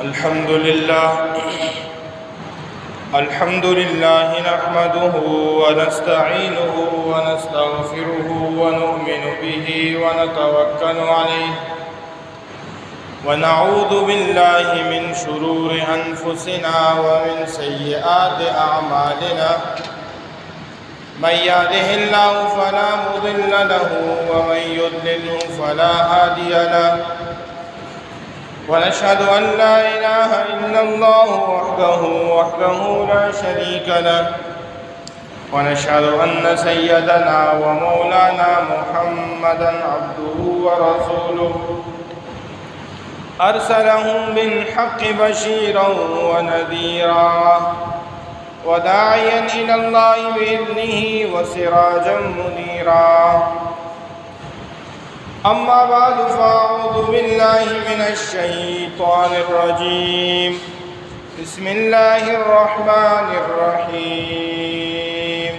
الحمد لله نحمده ونستعينه ونستغفره ونؤمن به ونتوكل عليه ونعوذ بالله من شرور أنفسنا ومن سيئات أعمالنا من يهده الله فلا مضل له ومن يضلله فلا هادي له ونشهد أن لا إله إلا الله وحده لا شريك له ونشهد أن سيدنا ومولانا محمدا عبده ورسوله أرسله بالحق بشيرا ونذيرا وداعيا إلى الله بإذنه وسراجا منيرا أما بعد فأعوذ بالله من الشيطان الرجيم بسم الله الرحمن الرحيم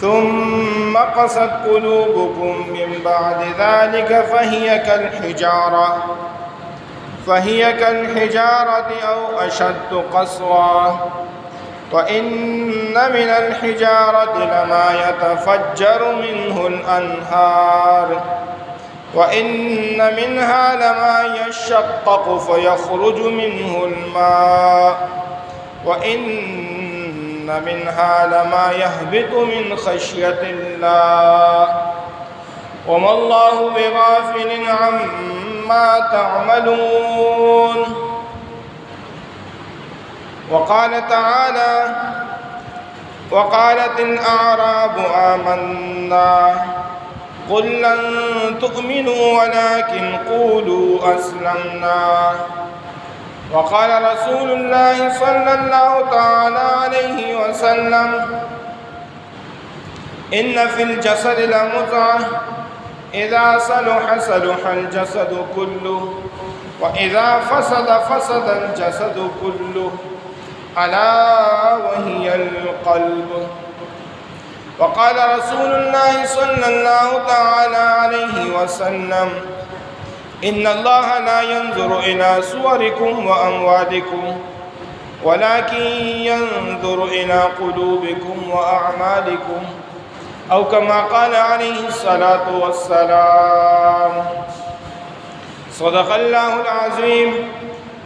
ثم قست قلوبكم من بعد ذلك فهي كالحجارة أو أشد قسوة وإن من الحجارة لما يتفجر منه الأنهار وإن منها لما يشقق فيخرج منه الماء وإن منها لما يهبط من خشية الله وما الله بغافل عما تعملون. وقال تعالى وقالت الأعراب آمنا قل لن تؤمنوا ولكن قولوا أسلمنا. وقال رسول الله صلى الله تعالى عليه وسلم إن في الجسد لمضغة إذا صلح الجسد كله وإذا فسد الجسد كله ألا وهي القلب. وقال رسول الله صلى الله تعالى عليه وسلم إن الله لا ينظر إلى صوركم وأموالكم ولكن ينظر إلى قلوبكم وأعمالكم أو كما قال عليه الصلاة والسلام. صدق الله العظيم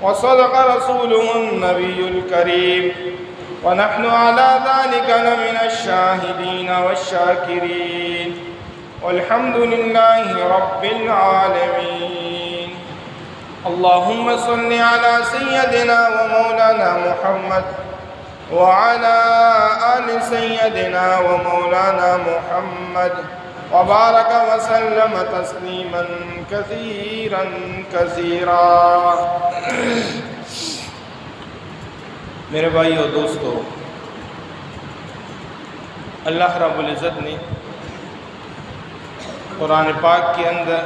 وصدق رسوله النبي الكريم ونحن على ذلك لمن الشاهدين والشاكرين والحمد لله رب العالمين. اللهم صل على سيدنا ومولانا محمد وعلى آل سيدنا ومولانا محمد وبارك وسلم تسلیما کثیرا کثیرا. میرے بھائی اور دوستو، اللہ رب العزت نے قرآن پاک کے اندر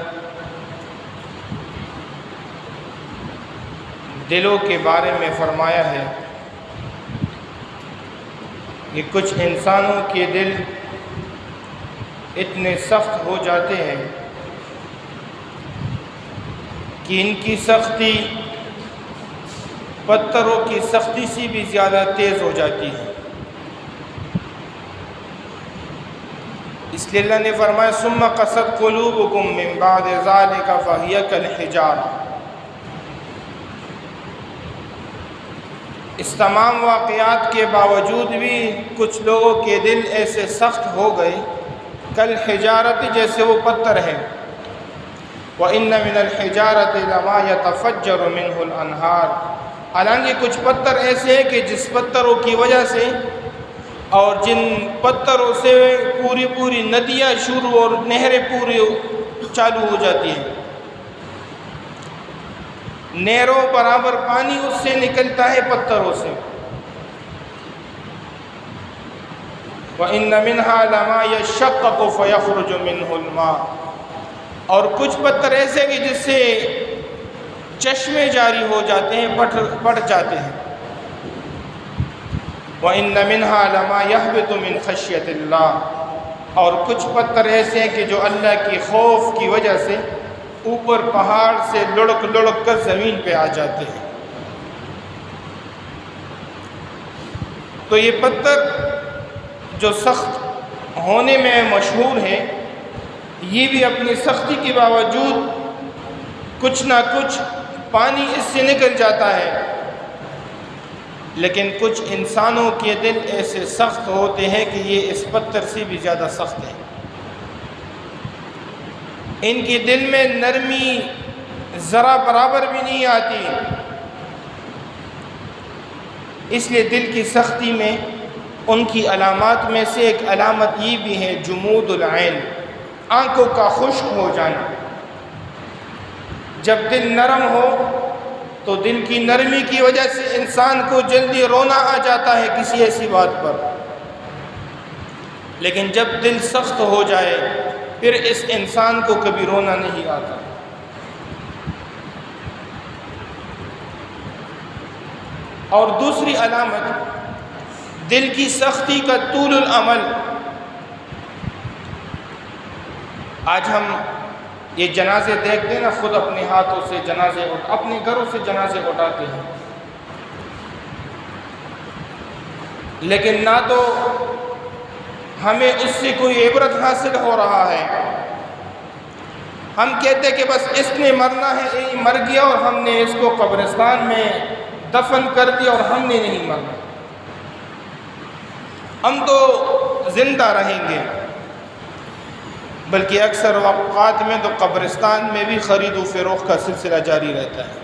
دلوں کے بارے میں فرمایا ہے کہ کچھ انسانوں کے دل اتنے سخت ہو جاتے ہیں کہ ان کی سختی پتھروں کی سختی سے بھی زیادہ تیز ہو جاتی ہے. اس لیے اللہ نے فرمایا ثم قست قلوبکم من بعد ذلك فهي كالحجارة. اس تمام واقعات کے باوجود بھی کچھ لوگوں کے دل ایسے سخت ہو گئے کالحجارۃ، جیسے وہ پتھر ہے. وَإِنَّ مِنَ الْحِجَارَةِ لَمَا يَتَفَجَّرُ مِنْهُ الْأَنْهَارُ. حالانکہ کچھ پتھر ایسے ہیں کہ جس پتھروں کی وجہ سے اور جن پتھروں سے پوری ندیاں شروع اور نہریں پوری چالو ہو جاتی ہیں. نہروں برابر پانی اس سے نکلتا ہے پتھروں سے. وَإِنَّ مِنْهَا لَمَا يَشَّقَّقُ فَيَخْرُجُ مِنْهُ الْمَاءُ. اور کچھ پتھر ایسے کہ جس سے چشمے جاری ہو جاتے ہیں، پڑ جاتے ہیں. وَإِنَّ مِنْهَا لَمَا يَهْبِطُ مِنْ خَشْيَةِ اللَّهِ. اور کچھ پتھر ایسے ہیں کہ جو اللہ کی خوف کی وجہ سے اوپر پہاڑ سے لڑک کر زمین پہ آ جاتے ہیں. تو یہ پتھر جو سخت ہونے میں مشہور ہے، یہ بھی اپنی سختی کے باوجود کچھ نہ کچھ پانی اس سے نکل جاتا ہے، لیکن کچھ انسانوں کے دل ایسے سخت ہوتے ہیں کہ یہ اس پتھر سے بھی زیادہ سخت ہیں۔ ان کے دل میں نرمی ذرا برابر بھی نہیں آتی، اس لیے دل کی سختی میں ان کی علامات میں سے ایک علامت یہ بھی ہے جمود العین، آنکھوں کا خشک ہو جانا۔ جب دل نرم ہو تو دل کی نرمی کی وجہ سے انسان کو جلدی رونا آ جاتا ہے کسی ایسی بات پر، لیکن جب دل سخت ہو جائے پھر اس انسان کو کبھی رونا نہیں آتا۔ اور دوسری علامت دل کی سختی کا طول العمل۔ آج ہم یہ جنازے دیکھتے ہیں نا، خود اپنے ہاتھوں سے جنازے اپنے گھروں سے جنازے اٹھاتے ہیں، لیکن نہ تو ہمیں اس سے کوئی عبرت حاصل ہو رہا ہے۔ ہم کہتے ہیں کہ بس اس نے مرنا ہے، یہ مر گیا اور ہم نے اس کو قبرستان میں دفن کر دیا اور ہم نے نہیں مرنا، ہم تو زندہ رہیں گے۔ بلکہ اکثر اوقات میں تو قبرستان میں بھی خرید و فروخت کا سلسلہ جاری رہتا ہے۔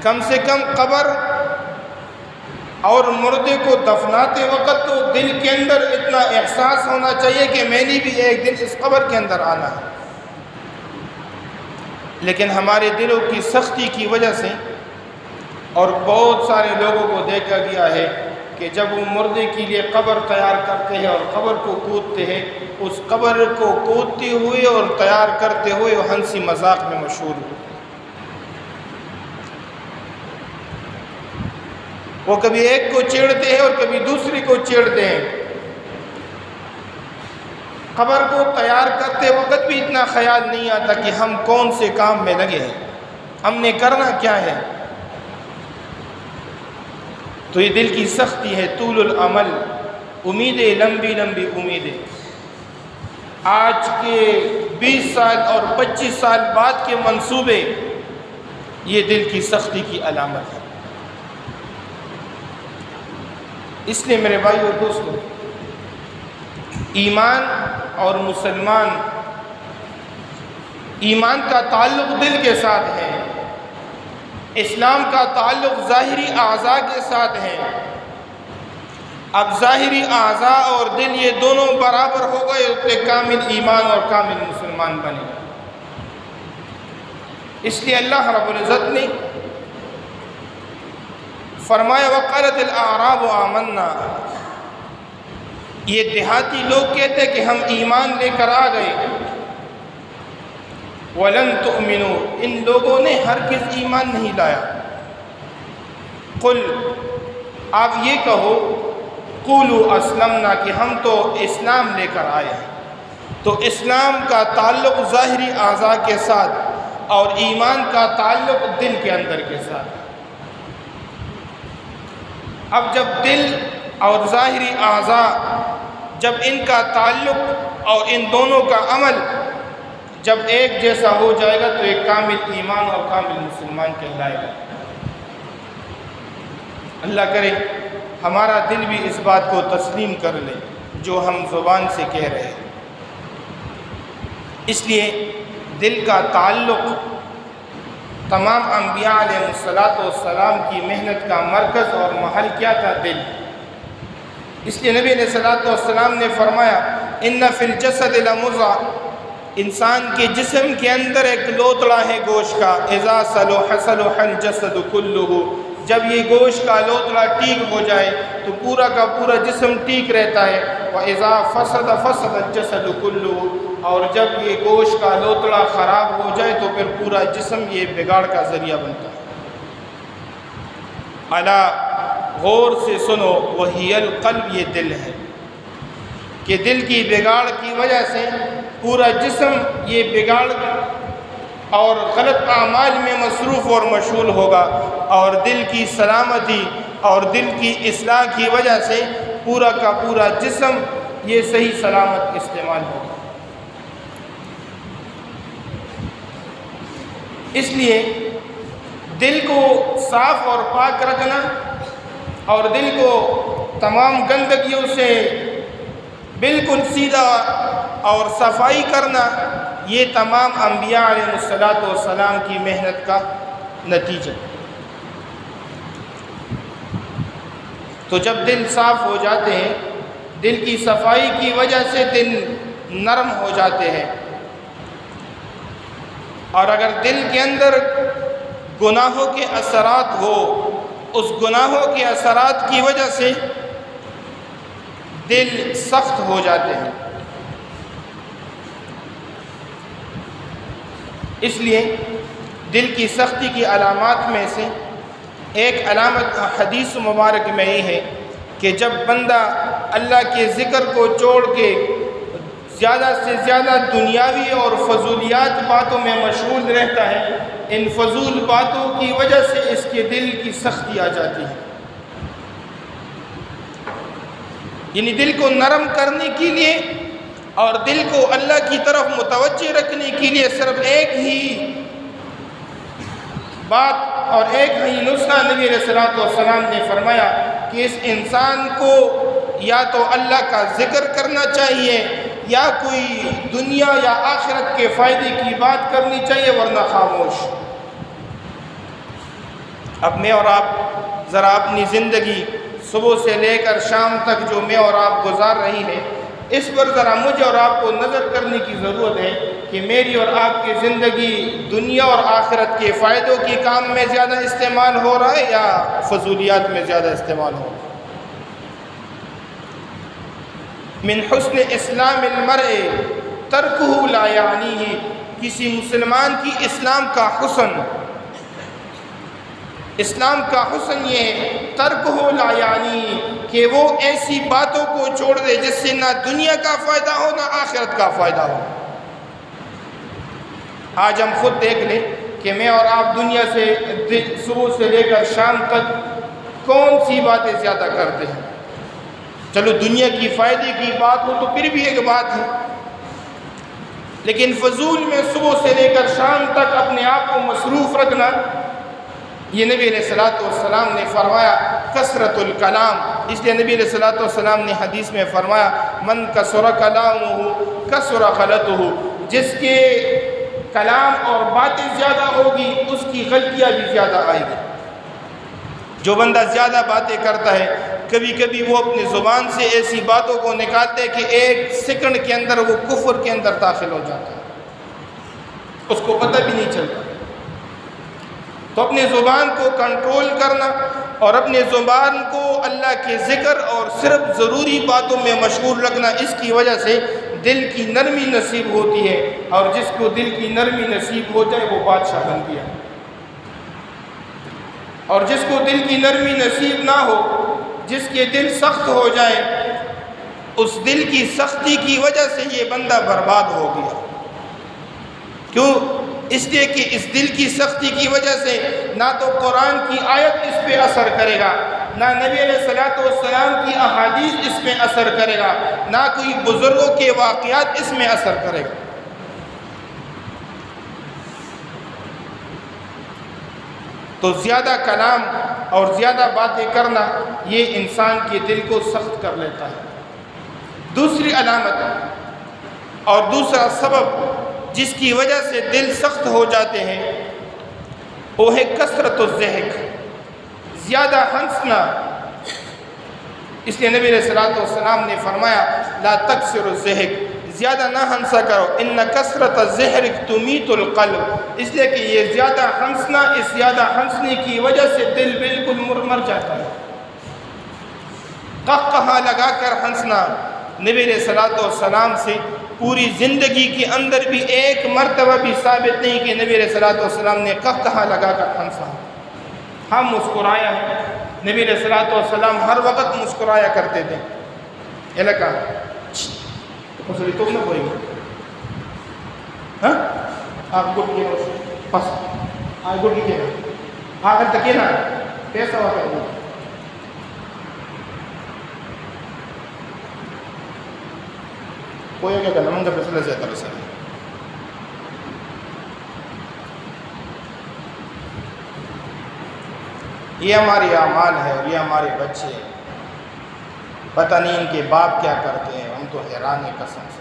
کم سے کم قبر اور مردے کو دفناتے وقت تو دل کے اندر اتنا احساس ہونا چاہیے کہ میں نے بھی ایک دن اس قبر کے اندر آنا ہے، لیکن ہمارے دلوں کی سختی کی وجہ سے اور بہت سارے لوگوں کو دیکھا گیا ہے کہ جب وہ مردے کے لیے قبر تیار کرتے ہیں اور قبر کو کودتے ہیں، اس قبر کو کودتے ہوئے اور تیار کرتے ہوئے وہ ہنسی مذاق میں مشہور ہوتے ہیں۔ وہ کبھی ایک کو چیڑتے ہیں اور کبھی دوسری کو چیڑتے ہیں۔ قبر کو تیار کرتے وقت بھی اتنا خیال نہیں آتا کہ ہم کون سے کام میں لگے ہیں، ہم نے کرنا کیا ہے۔ تو یہ دل کی سختی ہے، طول العمل، امیدیں لمبی لمبی امیدیں۔ آج کے 20 سال اور 25 سال بعد کے منصوبے، یہ دل کی سختی کی علامت ہے۔ اس لیے میرے بھائی اور دوستو، ایمان اور مسلمان، ایمان کا تعلق دل کے ساتھ ہے، اسلام کا تعلق ظاہری اعضاء کے ساتھ ہے۔ اب ظاہری اعضاء اور دل یہ دونوں برابر ہو گئے تو کامل ایمان اور کامل مسلمان بنے گا۔ اس لیے اللہ رب العزت نے فرمایا وقالت الاعراب آمنا، یہ دیہاتی لوگ کہتے کہ ہم ایمان لے کر آ گئے، وَلَن تُؤْمِنُوا، ان لوگوں نے ہرگز ایمان نہیں لایا۔ قل، آپ یہ کہو، قولوا اسلمنا، کہ ہم تو اسلام لے کر آئے ہیں۔ تو اسلام کا تعلق ظاہری اعضاء کے ساتھ اور ایمان کا تعلق دل کے اندر کے ساتھ۔ اب جب دل اور ظاہری اعضاء، جب ان کا تعلق اور ان دونوں کا عمل جب ایک جیسا ہو جائے گا تو ایک کامل ایمان اور کامل مسلمان کہلائے گا۔ اللہ کرے ہمارا دل بھی اس بات کو تسلیم کر لے جو ہم زبان سے کہہ رہے ہیں۔ اس لیے دل کا تعلق تمام انبیاء علیہ السلام کی محنت کا مرکز اور محل کیا تھا؟ دل۔ اس لیے نبی علیہ السلام نے فرمایا ان فی الجسد لمضغہ، انسان کے جسم کے اندر ایک لوتڑا ہے گوشت کا، اذا صلح صلح الجسد کلہ، جب یہ گوشت کا لوتڑا ٹھیک ہو جائے تو پورا کا پورا جسم ٹھیک رہتا ہے، وَإِذَا فَسَدَ فَسَدَ الْجَسَدُ كُلُّهُ، اور جب یہ گوشت کا لوتڑا خراب ہو جائے تو پھر پورا جسم یہ بگاڑ کا ذریعہ بنتا ہے۔ الا، غور سے سنو، وہی القلب، یہ دل ہے، کہ دل کی بگاڑ کی وجہ سے پورا جسم یہ بگاڑ اور غلط اعمال میں مصروف اور مشغول ہوگا، اور دل کی سلامتی اور دل کی اصلاح کی وجہ سے پورا کا پورا جسم یہ صحیح سلامت استعمال ہوگا۔ اس لیے دل کو صاف اور پاک رکھنا اور دل کو تمام گندگیوں سے بالکل سیدھا اور صفائی کرنا، یہ تمام انبیاء علیہ السلام کی محنت کا نتیجہ۔ تو جب دل صاف ہو جاتے ہیں، دل کی صفائی کی وجہ سے دل نرم ہو جاتے ہیں، اور اگر دل کے اندر گناہوں کے اثرات ہو، اس گناہوں کے اثرات کی وجہ سے دل سخت ہو جاتے ہیں۔ اس لیے دل کی سختی کی علامات میں سے ایک علامت حدیث مبارک میں یہ ہے کہ جب بندہ اللہ کے ذکر کو چھوڑ کے زیادہ سے زیادہ دنیاوی اور فضولیات باتوں میں مشغول رہتا ہے، ان فضول باتوں کی وجہ سے اس کے دل کی سختی آ جاتی ہے۔ یعنی دل کو نرم کرنے کے لیے اور دل کو اللہ کی طرف متوجہ رکھنے کے لیے صرف ایک ہی بات اور ایک ہی نسخہ نبی علیہ السلام نے فرمایا کہ اس انسان کو یا تو اللہ کا ذکر کرنا چاہیے یا کوئی دنیا یا آخرت کے فائدے کی بات کرنی چاہیے، ورنہ خاموش۔ اب میں اور آپ ذرا اپنی زندگی صبح سے لے کر شام تک جو میں اور آپ گزار رہی ہیں، اس پر ذرا مجھے اور آپ کو نظر کرنے کی ضرورت ہے کہ میری اور آپ کی زندگی دنیا اور آخرت کے فائدوں کے کام میں زیادہ استعمال ہو رہا ہے یا فضولیات میں زیادہ استعمال ہو رہا ہے۔ من حسن اسلام المرء ترکہ لا یعنیہ، کسی مسلمان کی اسلام کا حسن یہ ہے ترکہ لا یعنی کہ وہ ایسی باتوں کو چھوڑ دے جس سے نہ دنیا کا فائدہ ہو نہ آخرت کا فائدہ ہو۔ آج ہم خود دیکھ لیں کہ میں اور آپ دنیا سے صبح سے لے کر شام تک کون سی باتیں زیادہ کرتے ہیں۔ چلو دنیا کی فائدے کی بات ہو تو پھر بھی ایک بات ہے، لیکن فضول میں صبح سے لے کر شام تک اپنے آپ کو مصروف رکھنا، یہ نبی علیہ السلام نے فرمایا کثرت الکلام۔ اس لیے نبی علیہ السلام نے حدیث میں فرمایا من کثر کلامہ کثر غلطہ، جس کے کلام اور باتیں زیادہ ہوگی اس کی غلطیاں بھی زیادہ آئیں گی۔ جو بندہ زیادہ باتیں کرتا ہے، کبھی کبھی وہ اپنی زبان سے ایسی باتوں کو نکالتے کہ ایک سیکنڈ کے اندر وہ کفر کے اندر داخل ہو جاتا ہے، اس کو پتہ بھی نہیں چلتا۔ تو اپنے زبان کو کنٹرول کرنا اور اپنے زبان کو اللہ کے ذکر اور صرف ضروری باتوں میں مشغول رکھنا، اس کی وجہ سے دل کی نرمی نصیب ہوتی ہے، اور جس کو دل کی نرمی نصیب ہو جائے وہ بادشاہ بن گیا، اور جس کو دل کی نرمی نصیب نہ ہو، جس کے دل سخت ہو جائے، اس دل کی سختی کی وجہ سے یہ بندہ برباد ہو گیا۔ کیوں؟ اس لیے کہ اس دل کی سختی کی وجہ سے نہ تو قرآن کی آیت اس پہ اثر کرے گا، نہ نبی علیہ السلام کی احادیث اس میں اثر کرے گا، نہ کوئی بزرگوں کے واقعات اس میں اثر کرے گا۔ تو زیادہ کلام اور زیادہ باتیں کرنا یہ انسان کے دل کو سخت کر لیتا ہے۔ دوسری علامت اور دوسرا سبب جس کی وجہ سے دل سخت ہو جاتے ہیں وہ ہے کثرت الضحک، زیادہ ہنسنا۔ اس لیے نبی علیہ السلام نے فرمایا لا تکثر الضحک، زیادہ نہ ہنسا کرو، ان کثرت الضحک تمیت القلب، اس لیے کہ یہ زیادہ ہنسنا، اس زیادہ ہنسنے کی وجہ سے دل بالکل مر جاتا ہے۔ قہقہا لگا کر ہنسنا، نبی علیہ السلام سے پوری زندگی کے اندر بھی ایک مرتبہ بھی ثابت نہیں کہ نبی علیہ السلام نے قہقہا لگا کر ہنسا۔ ہم مسکرایا ہے، نبی علیہ السلام ہر وقت مسکرایا کرتے تھے۔ علاقہ تو نہ کوئی آپ گٹ کے بس آپ گٹ کے آگر تکیے نا کیسا ہوا کرنا کوئی کیا کرنا منگا فیصلہ سے طرح سے یہ ہماری اعمال ہے اور یہ ہمارے بچے ہیں. پتہ نہیں ان کے باپ کیا کرتے ہیں. ہم تو حیران ہیں قسم سے.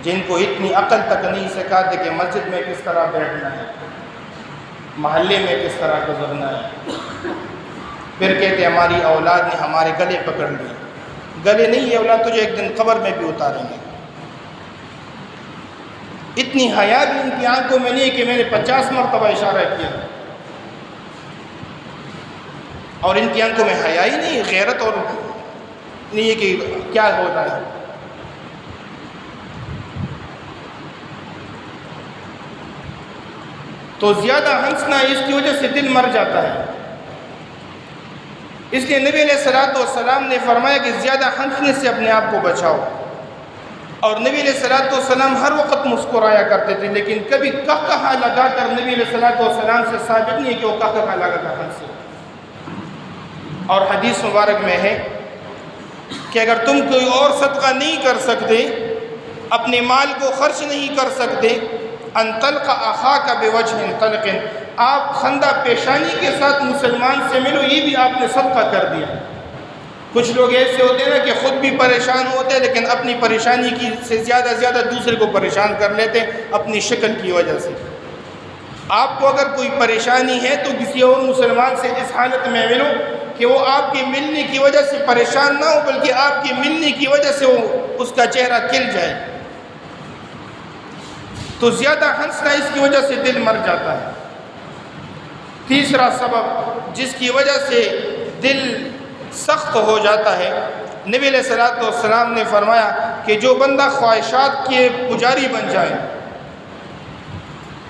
جن کو اتنی عقل تک نہیں سکھاتے کہ مسجد میں کس طرح بیٹھنا ہے, محلے میں کس طرح گزرنا ہے. پھر کہتے ہماری اولاد نے ہمارے گلے پکڑ لیے. گلے نہیں, یہ اولاد تجھے ایک دن قبر میں بھی اتاریں گے. اتنی حیا بھی ان کی آنکھوں میں نہیں کہ میں نے 50 مرتبہ اشارہ کیا, اور ان کی آنکھوں میں حیا ہی نہیں, غیرت اور نہیں ہے کہ کیا ہوتا ہے. تو زیادہ ہنسنا اس کی وجہ سے دل مر جاتا ہے. اس لیے نبی علیہ الصلوۃ والسلام نے فرمایا کہ زیادہ ہنسنے سے اپنے آپ کو بچاؤ. اور نبی علیہ الصلوۃ والسلام ہر وقت مسکرایا کرتے تھے, لیکن کبھی قہقہا لگا کر نبی علیہ الصلوۃ والسلام سے ثابت نہیں ہے کہ وہ قہقہا لگا کر ہنسے. اور حدیث مبارک میں ہے کہ اگر تم کوئی اور صدقہ نہیں کر سکتے, اپنے مال کو خرچ نہیں کر سکتے, ان تلق اخاک بوجہ طلق, آپ خندہ پیشانی کے ساتھ مسلمان سے ملو, یہ بھی آپ نے صدقہ کر دیا. کچھ لوگ ایسے ہوتے ہیں نا کہ خود بھی پریشان ہوتے ہیں لیکن اپنی پریشانی کی سے زیادہ دوسرے کو پریشان کر لیتے ہیں اپنی شکل کی وجہ سے. آپ کو اگر کوئی پریشانی ہے تو کسی اور مسلمان سے اس حالت میں ملو کہ وہ آپ کے ملنے کی وجہ سے پریشان نہ ہو, بلکہ آپ کے ملنے کی وجہ سے وہ اس کا چہرہ کھل جائے. تو زیادہ ہنسنا اس کی وجہ سے دل مر جاتا ہے. تیسرا سبب جس کی وجہ سے دل سخت ہو جاتا ہے, نبی علیہ الصلوۃ والسلام نے فرمایا کہ جو بندہ خواہشات کے پجاری بن جائے,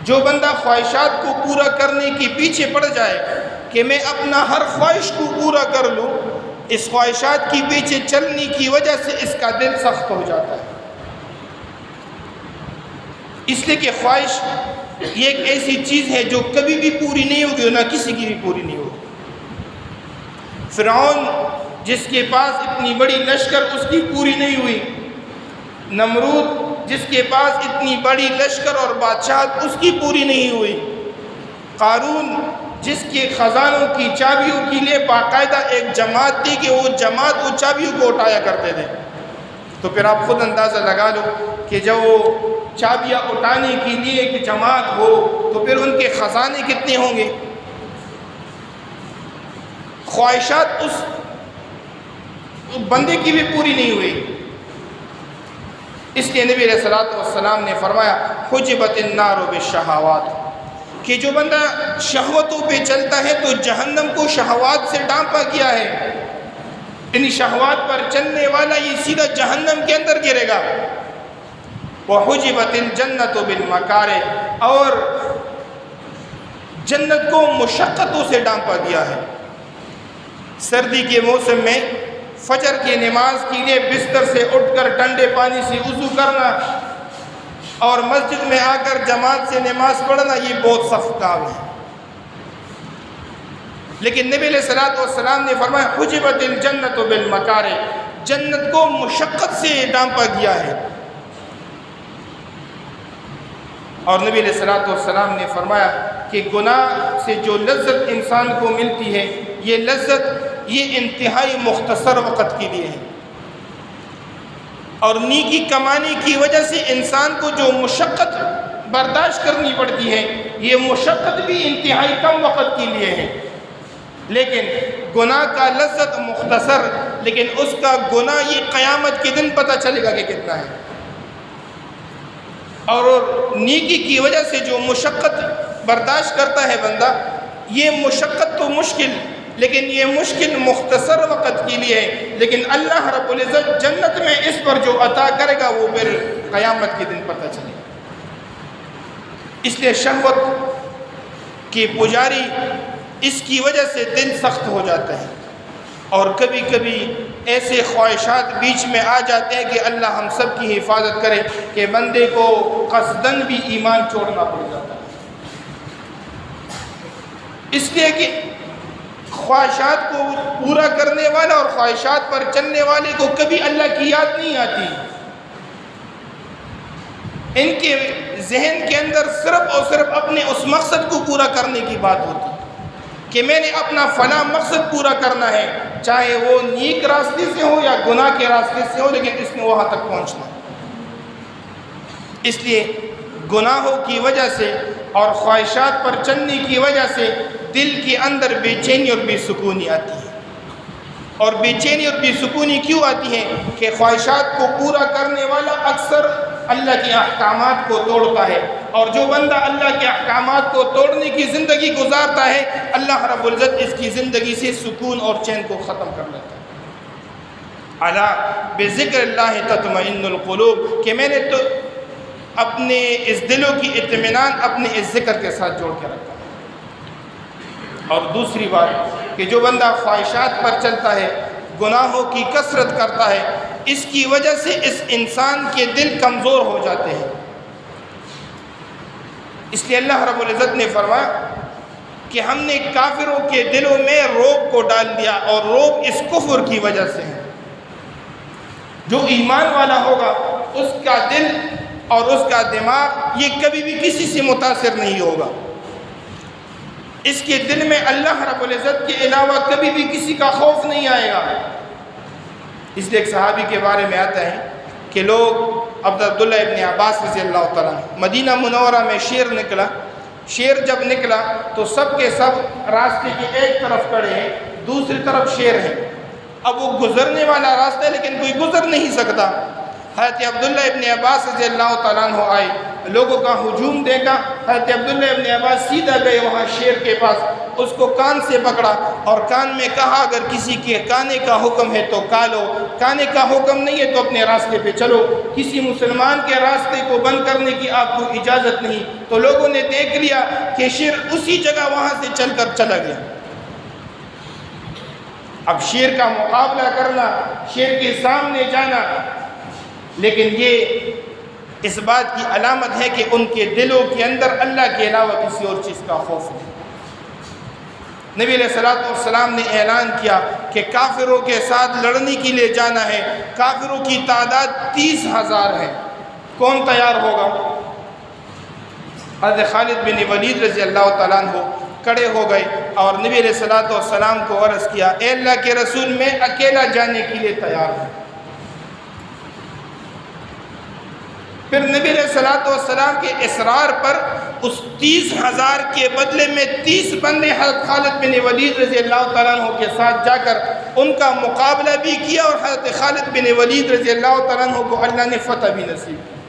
جو بندہ خواہشات کو پورا کرنے کے پیچھے پڑ جائے کہ میں اپنا ہر خواہش کو پورا کر لوں, اس خواہشات کے پیچھے چلنے کی وجہ سے اس کا دل سخت ہو جاتا ہے. اس لیے کہ خواہش یہ ایک ایسی چیز ہے جو کبھی بھی پوری نہیں ہوگی اور نہ کسی کی بھی پوری نہیں ہوگی. فرعون جس کے پاس اتنی بڑی لشکر اس کی پوری نہیں ہوئی, نمرود جس کے پاس اتنی بڑی لشکر اور بادشاہت اس کی پوری نہیں ہوئی, قارون جس کے خزانوں کی چابیوں کے لیے باقاعدہ ایک جماعت تھی کہ وہ جماعت وہ چابیوں کو اٹھایا کرتے تھے. تو پھر آپ خود اندازہ لگا لو کہ جب وہ چابیاں اٹھانے کے لیے ایک جماعت ہو تو پھر ان کے خزانے کتنے ہوں گے. خواہشات اس بندے کی بھی پوری نہیں ہوئی. اس لیے نبی علیہ الصلوۃ والسلام نے فرمایا حجبت النار بالشہوات, کہ جو بندہ شہوتوں پہ چلتا ہے تو جہنم کو شہوات سے ڈانپا گیا ہے. ان شہوات پر چلنے والا یہ سیدھا جہنم کے اندر گرے گا. وحجبت الجنت بالمکارہ, اور جنت کو مشقتوں سے ڈانپا گیا ہے. سردی کے موسم میں فجر کی نماز کے لیے بستر سے اٹھ کر ٹھنڈے پانی سے وضو کرنا اور مسجد میں آ کر جماعت سے نماز پڑھنا یہ بہت سخت کام ہے. لیکن نبی علیہ الصلوۃ والسلام نے فرمایا حجبت الجنت بالمکارہ, جنت کو مشقت سے ڈانپا گیا ہے. اور نبی علیہ الصلوۃ والسلام نے فرمایا کہ گناہ سے جو لذت انسان کو ملتی ہے یہ لذت یہ انتہائی مختصر وقت کے لیے ہے, اور نیکی کمانے کی وجہ سے انسان کو جو مشقت برداشت کرنی پڑتی ہے یہ مشقت بھی انتہائی کم وقت کے لیے ہے. لیکن گناہ کا لذت مختصر, لیکن اس کا گناہ یہ قیامت کے دن پتہ چلے گا کہ کتنا ہے. اور نیکی کی وجہ سے جو مشقت برداشت کرتا ہے بندہ, یہ مشقت تو مشکل, لیکن یہ مشکل مختصر وقت کے لیے ہے, لیکن اللہ رب العزت جنت میں اس پر جو عطا کرے گا وہ پھر قیامت کے دن پتہ چلے گا. اس لیے شہوت کی پجاری اس کی وجہ سے دل سخت ہو جاتا ہے. اور کبھی کبھی ایسے خواہشات بیچ میں آ جاتے ہیں کہ اللہ ہم سب کی حفاظت کرے کہ بندے کو قصداً بھی ایمان چھوڑنا پڑ جاتا ہے، اس لیے کہ خواہشات کو پورا کرنے والا اور خواہشات پر چلنے والے کو کبھی اللہ کی یاد نہیں آتی۔ ان کے ذہن کے اندر صرف اور صرف اپنے اس مقصد کو پورا کرنے کی بات ہوتی ہے کہ میں نے اپنا فلاں مقصد پورا کرنا ہے، چاہے وہ نیک راستے سے ہو یا گناہ کے راستے سے ہو، لیکن اس نے وہاں تک پہنچنا ہے۔ اس لیے گناہوں کی وجہ سے اور خواہشات پر چلنے کی وجہ سے دل کے اندر بے چینی اور بے سکونی آتی ہے۔ اور بے چینی اور بے سکونی کیوں آتی ہے؟ کہ خواہشات کو پورا کرنے والا اکثر اللہ کے احکامات کو توڑتا ہے، اور جو بندہ اللہ کے احکامات کو توڑنے کی زندگی گزارتا ہے، اللہ رب العزت اس کی زندگی سے سکون اور چین کو ختم کر لیتا ہے۔ الا بذکر اللہ تطمئن القلوب، کہ میں نے تو اپنے اس دلوں کی اطمینان اپنے اس ذکر کے ساتھ جوڑ کے رکھا۔ اور دوسری بات کہ جو بندہ خواہشات پر چلتا ہے، گناہوں کی کثرت کرتا ہے، اس کی وجہ سے اس انسان کے دل کمزور ہو جاتے ہیں۔ اس لیے اللہ رب العزت نے فرمایا کہ ہم نے کافروں کے دلوں میں رعب کو ڈال دیا، اور رعب اس کفر کی وجہ سے ہے۔ جو ایمان والا ہوگا اس کا دل اور اس کا دماغ یہ کبھی بھی کسی سے متاثر نہیں ہوگا، اس کے دل میں اللہ رب العزت کے علاوہ کبھی بھی کسی کا خوف نہیں آئے گا۔ اس لیے ایک صحابی کے بارے میں آتا ہے کہ لوگ عبداللہ ابن عباس رضی اللہ تعالیٰ مدینہ منورہ میں شیر نکلا، شیر جب نکلا تو سب کے سب راستے کے ایک طرف کھڑے ہیں، دوسری طرف شیر ہے۔ اب وہ گزرنے والا راستہ ہے لیکن کوئی گزر نہیں سکتا۔ حضرت عبداللہ ابن عباس رضی اللہ تعالیٰ عنہ آئے، لوگوں کا ہجوم دیکھا، حضرت عبداللہ ابن عباس سیدھا گئے وہاں شیر کے پاس، اس کو کان سے پکڑا اور کان میں کہا اگر کسی کے کانے کا حکم ہے تو کالو، کانے کا حکم نہیں ہے تو اپنے راستے پہ چلو، کسی مسلمان کے راستے کو بند کرنے کی آپ کو اجازت نہیں۔ تو لوگوں نے دیکھ لیا کہ شیر اسی جگہ وہاں سے چل کر چلا گیا۔ اب شیر کا مقابلہ کرنا، شیر کے سامنے جانا، لیکن یہ اس بات کی علامت ہے کہ ان کے دلوں کے اندر اللہ کے علاوہ کسی اور چیز کا خوف ہے۔ نبی علیہ الصلوۃ والسلام نے اعلان کیا کہ کافروں کے ساتھ لڑنے کے لیے جانا ہے، کافروں کی تعداد 30,000 ہے، کون تیار ہوگا؟ حضرت خالد بن ولید رضی اللہ تعالیٰ عنہ کھڑے ہو گئے اور نبی علیہ الصلوۃ والسلام کو عرض کیا، اے اللہ کے رسول میں اکیلا جانے کے لیے تیار ہوں۔ پھر نبی علیہ الصلوۃ والسلام کے اصرار پر اس 30,000 کے بدلے میں 30 بندے حضرت خالد بن ولید رضی اللہ تعالیٰ عنہ کے ساتھ جا کر ان کا مقابلہ بھی کیا، اور حضرت خالد بن ولید رضی اللہ تعالیٰ عنہ کو اللہ نے فتح بھی نصیب کی۔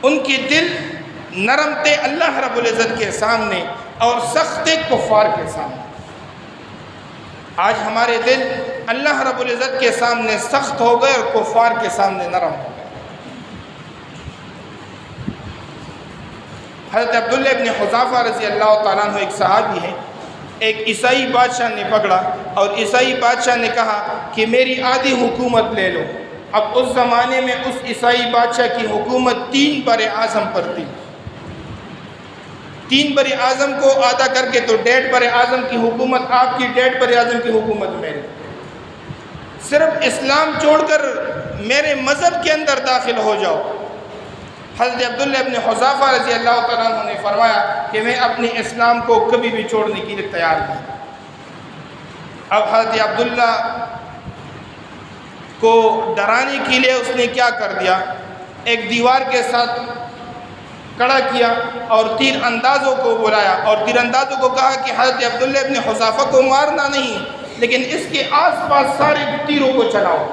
ان کے دل نرم تھے اللہ رب العزت کے سامنے اور سخت تھے کفار کے سامنے۔ آج ہمارے دل اللہ رب العزت کے سامنے سخت ہو گئے اور کفار کے سامنے نرم ہو گئے۔ حضرت عبداللہ ابن حذافہ رضی اللہ تعالیٰ عنہ ایک صحابی ہے، ایک عیسائی بادشاہ نے پکڑا اور عیسائی بادشاہ نے کہا کہ میری آدھی حکومت لے لو۔ اب اس زمانے میں اس عیسائی بادشاہ کی حکومت 3 بر اعظم پر تھی، 3 بر اعظم کو آدھا کر کے تو 1.5 بر اعظم کی حکومت آپ کی، 1.5 بر اعظم کی حکومت میری۔ صرف اسلام چھوڑ کر میرے مذہب کے اندر داخل ہو جاؤ۔ حضرت عبداللہ ابن حذافہ رضی اللہ تعالیٰ عنہ نے فرمایا کہ میں اپنے اسلام کو کبھی بھی چھوڑنے کے لیے تیار نہیں۔ اب حضرت عبداللہ کو ڈرانے کے لیے اس نے کیا کر دیا، ایک دیوار کے ساتھ کھڑا کیا اور تیر اندازوں کو بلایا اور تیر اندازوں کو کہا کہ حضرت عبداللہ ابن حذافہ کو مارنا نہیں لیکن اس کے آس پاس سارے تیروں کو چلاؤ۔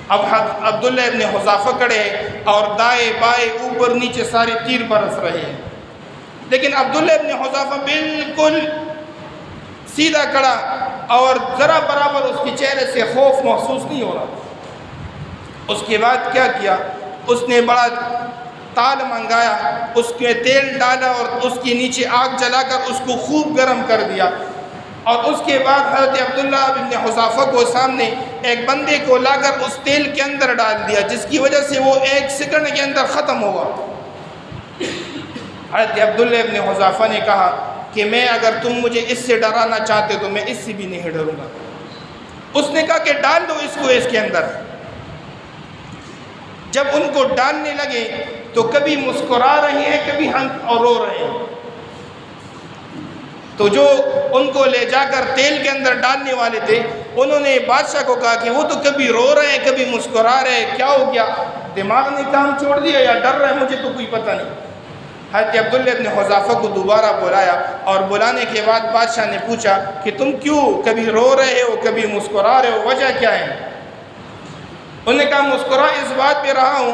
اب عبداللہ ابن حذافہ کھڑے اور دائیں بائیں اوپر نیچے سارے تیر برس رہے ہیں، لیکن عبداللہ ابن حذافہ بالکل سیدھا کھڑا اور ذرا برابر اس کے چہرے سے خوف محسوس نہیں ہو رہا۔ اس کے بعد کیا کیا، اس نے بڑا تال منگایا، اس کے تیل ڈالا اور اس کے نیچے آگ جلا کر اس کو خوب گرم کر دیا اور اس کے بعد حضرت عبداللہ بن حذافہ کو سامنے ایک بندے کو لا کر اس تیل کے اندر ڈال دیا، جس کی وجہ سے وہ 1 سیکنڈ کے اندر ختم ہوا۔ حضرت عبداللہ بن حذافہ نے کہا کہ میں اگر تم مجھے اس سے ڈرانا چاہتے تو میں اس سے بھی نہیں ڈروں گا۔ اس نے کہا کہ ڈال دو اس کو اس کے اندر۔ جب ان کو ڈالنے لگے تو کبھی مسکرا رہے ہیں، کبھی ہنس اور رو رہے ہیں۔ تو جو ان کو لے جا کر تیل کے اندر ڈالنے والے تھے، انہوں نے بادشاہ کو کہا کہ وہ تو کبھی رو رہے ہیں کبھی مسکرا رہے ہیں، کیا ہو گیا؟ دماغ نے کام چھوڑ دیا یا ڈر رہے ہیں؟ مجھے تو کوئی پتہ نہیں۔ حضرت عبداللہ بن حذافہ کو دوبارہ بلایا، اور بلانے کے بعد بادشاہ نے پوچھا کہ تم کیوں کبھی رو رہے ہو کبھی مسکرا رہے ہو، وجہ کیا ہے؟ انہوں نے کہا مسکرا اس بات پہ رہا ہوں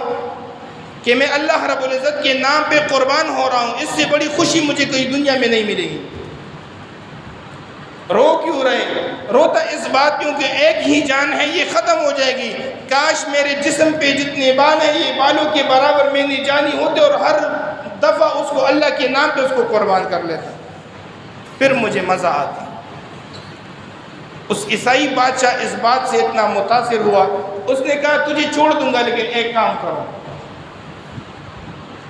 کہ میں اللہ رب العزت کے نام پہ قربان ہو رہا ہوں، اس سے بڑی خوشی مجھے کوئی دنیا میں نہیں ملے گی۔ رو کیوں رہے؟ روتا اس بات کیوں کہ ایک ہی جان ہے، یہ ختم ہو جائے گی، کاش میرے جسم پہ جتنے بال ہیں یہ بالوں کے برابر میری جانی ہوتے اور ہر دفعہ اس کو اللہ کے نام پہ اس کو قربان کر لیتا، پھر مجھے مزہ آتا۔ اس عیسائی بادشاہ اس بات سے اتنا متاثر ہوا، اس نے کہا تجھے چھوڑ دوں گا لیکن ایک کام کرو،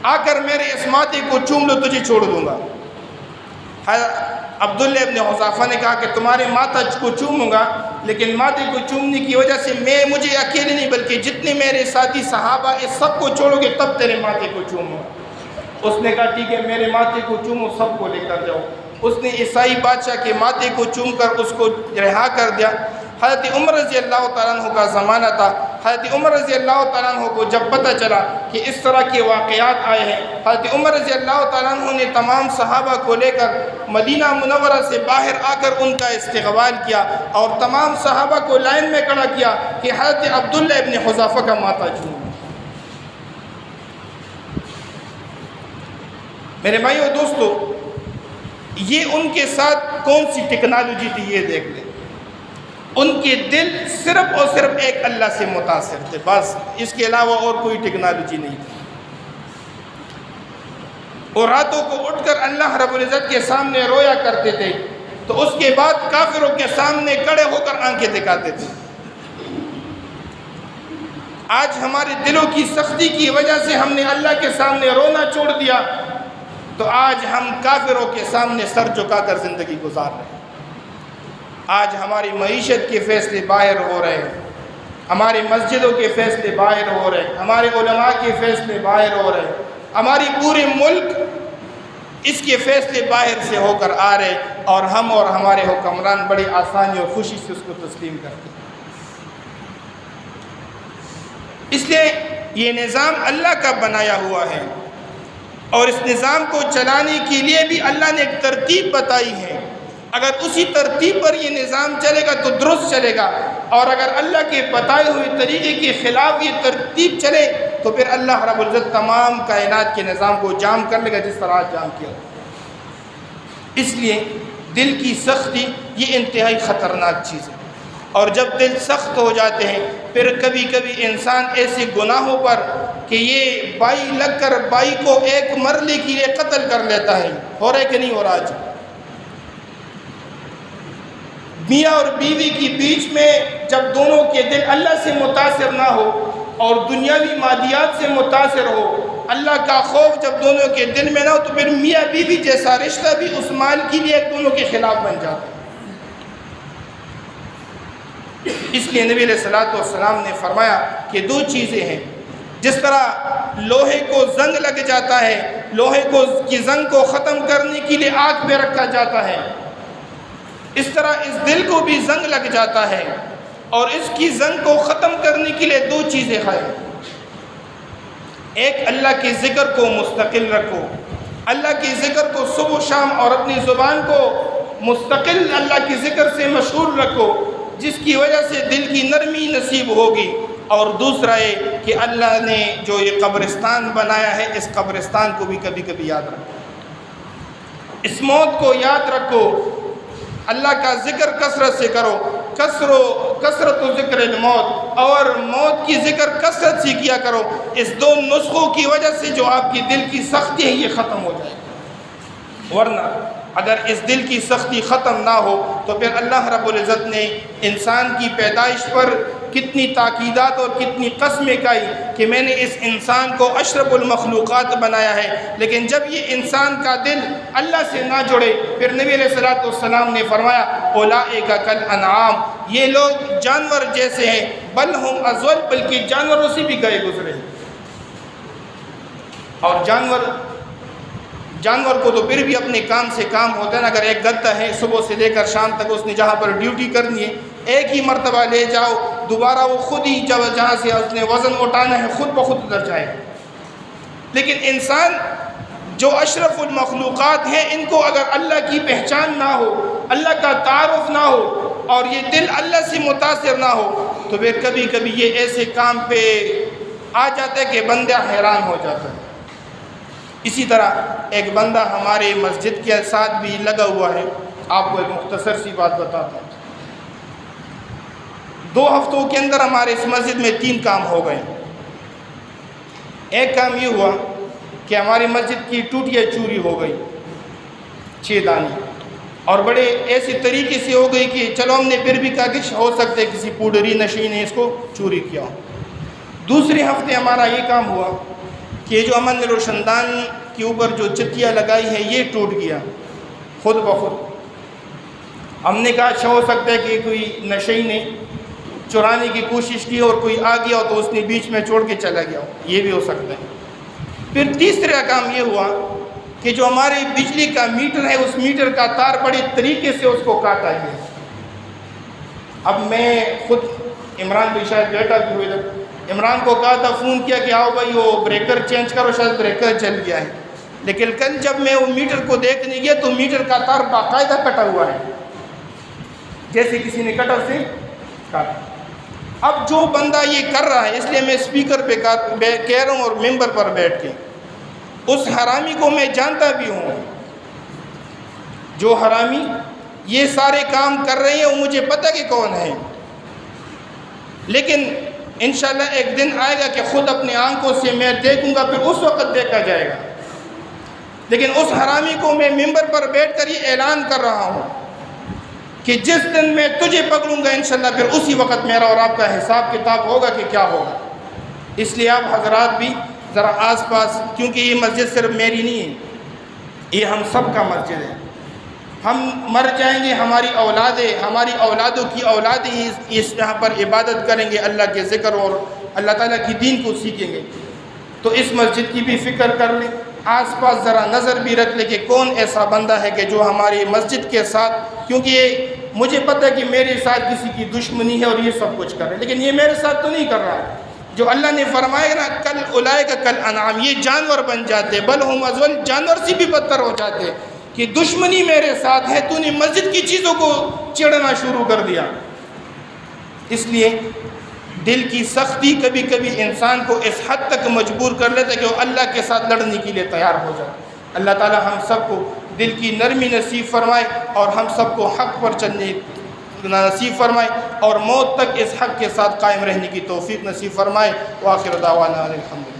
آ کر میرے اس ماتھے کو چوم لو، تجھے چھوڑ دوں گا۔ عبداللہ ابن حذافہ نے کہا کہ تمہارے ماتھا کو چوموں گا، لیکن ماتھے کو چومنے کی وجہ سے مجھے اکیلے نہیں بلکہ جتنے میرے ساتھی صحابہ اس سب کو چھوڑو گے تب تیرے ماتھے کو چوموں گا۔ اس نے کہا ٹھیک ہے میرے ماتھے کو چومو، سب کو لے کر جاؤ۔ اس نے عیسائی بادشاہ کے ماتھے کو چوم کر اس کو رہا کر دیا۔ حضرت عمر رضی اللہ تعالیٰ عنہ کا زمانہ تھا۔ حضرت عمر رضی اللہ تعالیٰ عنہ کو جب پتہ چلا کہ اس طرح کے واقعات آئے ہیں، حضرت عمر رضی اللہ تعالیٰ عنہ نے تمام صحابہ کو لے کر مدینہ منورہ سے باہر آ کر ان کا استقبال کیا اور تمام صحابہ کو لائن میں کھڑا کیا کہ حضرت عبداللہ ابن حذافہ کا ماتھا چومو۔ میرے بھائیو دوستو، یہ ان کے ساتھ کون سی ٹیکنالوجی تھی یہ دیکھ لیں۔ ان کے دل صرف اور صرف ایک اللہ سے متاثر تھے، بس اس کے علاوہ اور کوئی ٹیکنالوجی نہیں تھی۔ اور راتوں کو اٹھ کر اللہ رب العزت کے سامنے رویا کرتے تھے، تو اس کے بعد کافروں کے سامنے کھڑے ہو کر آنکھیں دکھاتے تھے۔ آج ہمارے دلوں کی سختی کی وجہ سے ہم نے اللہ کے سامنے رونا چھوڑ دیا، تو آج ہم کافروں کے سامنے سر جھکا کر زندگی گزار رہے ہیں۔ آج ہماری معیشت کے فیصلے باہر ہو رہے ہیں، ہماری مسجدوں کے فیصلے باہر ہو رہے ہیں، ہمارے علماء کے فیصلے باہر ہو رہے ہیں، ہماری پورے ملک اس کے فیصلے باہر سے ہو کر آ رہے، اور ہم اور ہمارے حکمران بڑی آسانی اور خوشی سے اس کو تسلیم کرتے ہیں۔ اس لیے یہ نظام اللہ کا بنایا ہوا ہے، اور اس نظام کو چلانے کے لیے بھی اللہ نے ایک ترتیب بتائی ہے۔ اگر اسی ترتیب پر یہ نظام چلے گا تو درست چلے گا، اور اگر اللہ کے بتائے ہوئے طریقے کے خلاف یہ ترتیب چلے تو پھر اللہ رب العزت تمام کائنات کے نظام کو جام کر لے گا، جس طرح جام کیا۔ اس لیے دل کی سختی یہ انتہائی خطرناک چیز ہے، اور جب دل سخت ہو جاتے ہیں پھر کبھی کبھی انسان ایسے گناہوں پر کہ یہ بائی لگ کر بائی کو ایک مرلے کے لیے قتل کر لیتا ہے۔ ہو رہا ہے کہ نہیں ہو رہا؟ آج میاں اور بیوی کے بیچ میں جب دونوں کے دل اللہ سے متاثر نہ ہو اور دنیاوی مادیات سے متاثر ہو، اللہ کا خوف جب دونوں کے دل میں نہ ہو، تو پھر میاں بیوی جیسا رشتہ بھی اس مال کے لیے دونوں کے خلاف بن جاتا ہے۔ اس لیے نبی علیہ الصلوۃ والسلام نے فرمایا کہ دو چیزیں ہیں، جس طرح لوہے کو زنگ لگ جاتا ہے، لوہے کی زنگ کو ختم کرنے کے لیے آگ پہ رکھا جاتا ہے، اس طرح اس دل کو بھی زنگ لگ جاتا ہے، اور اس کی زنگ کو ختم کرنے کے لیے دو چیزیں ہیں۔ ایک، اللہ کے ذکر کو مستقل رکھو، اللہ کے ذکر کو صبح و شام اور اپنی زبان کو مستقل اللہ کے ذکر سے مشغول رکھو، جس کی وجہ سے دل کی نرمی نصیب ہوگی۔ اور دوسرا یہ کہ اللہ نے جو یہ قبرستان بنایا ہے، اس قبرستان کو بھی کبھی کبھی یاد رکھو، اس موت کو یاد رکھو، اللہ کا ذکر کثرت سے کرو، کثرت و ذکر الموت، اور موت کی ذکر کثرت سے کیا کرو۔ اس دو نسخوں کی وجہ سے جو آپ کی دل کی سختی ہے یہ ختم ہو جائے گی، ورنہ اگر اس دل کی سختی ختم نہ ہو تو پھر اللہ رب العزت نے انسان کی پیدائش پر کتنی تاکیدات اور کتنی قسمیں کھائی کہ میں نے اس انسان کو اشرف المخلوقات بنایا ہے، لیکن جب یہ انسان کا دل اللہ سے نہ جڑے، پھر نبی علیہ الصلوۃ والسلام نے فرمایا اولئک کالانعام، یہ لوگ جانور جیسے ہیں، بل ہم اضل، بلکہ جانوروں سے بھی گئے گزرے ہیں۔ اور جانور کو تو پھر بھی اپنے کام سے کام ہوتا ہے نا، اگر ایک گدھا ہے صبح سے لے کر شام تک اس نے جہاں پر ڈیوٹی کرنی ہے، ایک ہی مرتبہ لے جاؤ، دوبارہ وہ خود ہی جہاں سے اس نے وزن اٹھانا ہے خود بخود ادھر جائے گا۔ لیکن انسان جو اشرف المخلوقات ہیں، ان کو اگر اللہ کی پہچان نہ ہو، اللہ کا تعارف نہ ہو، اور یہ دل اللہ سے متاثر نہ ہو، تو پھر کبھی کبھی یہ ایسے کام پہ آ جاتا ہے کہ بندہ حیران ہو جاتا ہے۔ اسی طرح ایک بندہ ہمارے مسجد کے ساتھ بھی لگا ہوا ہے، آپ کو ایک مختصر سی بات بتاتا ہوں۔ 2 ہفتوں کے اندر ہمارے اس مسجد میں 3 کام ہو گئے۔ ایک کام یہ ہوا کہ ہماری مسجد کی ٹوٹیاں چوری ہو گئی 6 دانی، اور بڑے ایسے طریقے سے ہو گئی کہ چلو ہم نے پھر بھی کہا کہ ہو سکتا ہے کسی پوڈری نشی نے اس کو چوری کیا ہو۔ دوسرے ہفتے ہمارا یہ کام ہوا کہ جو امن روشن دان کے اوپر جو چتیاں لگائی ہیں یہ ٹوٹ گیا خود بخود۔ ہم نے کہا اچھا ہو سکتا ہے کہ کوئی نشئی نے چرانے کی کوشش کی اور کوئی آ گیا ہو تو اس نے بیچ میں چھوڑ کے چلا گیا ہو، یہ بھی ہو سکتا ہے۔ پھر تیسرا کام یہ ہوا کہ جو ہمارے بجلی کا میٹر ہے اس میٹر کا تار بڑے طریقے سے اس کو کاٹا گیا۔ اب میں خود عمران بھی شاید بیٹا بھی ہوئے تھا، عمران کو کہا تھا، فون کیا کہ آؤ بھائی وہ بریکر چینج کرو، شاید بریکر چل گیا ہے۔ لیکن کل جب میں وہ میٹر کو دیکھنے گیا تو میٹر کا تار باقاعدہ کٹا ہوا ہے، جیسے کسی نے کٹر سے کاٹا۔ اب جو بندہ یہ کر رہا ہے، اس لیے میں اسپیکر پہ کہہ رہا ہوں اور ممبر پر بیٹھ کے، اس حرامی کو میں جانتا بھی ہوں، جو حرامی یہ سارے کام کر رہے ہیں وہ مجھے پتہ کہ کون ہے، لیکن انشاءاللہ ایک دن آئے گا کہ خود اپنے آنکھوں سے میں دیکھوں گا، پھر اس وقت دیکھا جائے گا۔ لیکن اس حرامی کو میں ممبر پر بیٹھ کر یہ اعلان کر رہا ہوں کہ جس دن میں تجھے پکڑوں گا انشاءاللہ پھر اسی وقت میرا اور آپ کا حساب کتاب ہوگا کہ کیا ہوگا۔ اس لیے آپ حضرات بھی ذرا آس پاس، کیونکہ یہ مسجد صرف میری نہیں ہے، یہ ہم سب کا مسجد ہے۔ ہم مر جائیں گے، ہماری اولادیں، ہماری اولادوں کی اولادیں اس یہاں پر عبادت کریں گے، اللہ کے ذکر اور اللہ تعالیٰ کی دین کو سیکھیں گے۔ تو اس مسجد کی بھی فکر کر لیں، آس پاس ذرا نظر بھی رکھ لیں کہ کون ایسا بندہ ہے کہ جو ہماری مسجد کے ساتھ، کیونکہ یہ مجھے پتہ ہے کہ میرے ساتھ کسی کی دشمنی ہے اور یہ سب کچھ کر رہے ہیں، لیکن یہ میرے ساتھ تو نہیں کر رہا ہے۔ جو اللہ نے فرمایا نا کل اولئک کالانعام، یہ جانور بن جاتے، بل ہم اضل، جانور سے بھی بدتر ہو جاتے کہ دشمنی میرے ساتھ ہے، تو نے مسجد کی چیزوں کو چڑھنا شروع کر دیا۔ اس لیے دل کی سختی کبھی کبھی انسان کو اس حد تک مجبور کر لیتا ہے کہ وہ اللہ کے ساتھ لڑنے کے لیے تیار ہو جائے۔ اللہ تعالی ہم سب کو دل کی نرمی نصیب فرمائے اور ہم سب کو حق پر چلنے نصیب فرمائے اور موت تک اس حق کے ساتھ قائم رہنے کی توفیق نصیب فرمائے۔ وآخر دعوانا الحمدللہ۔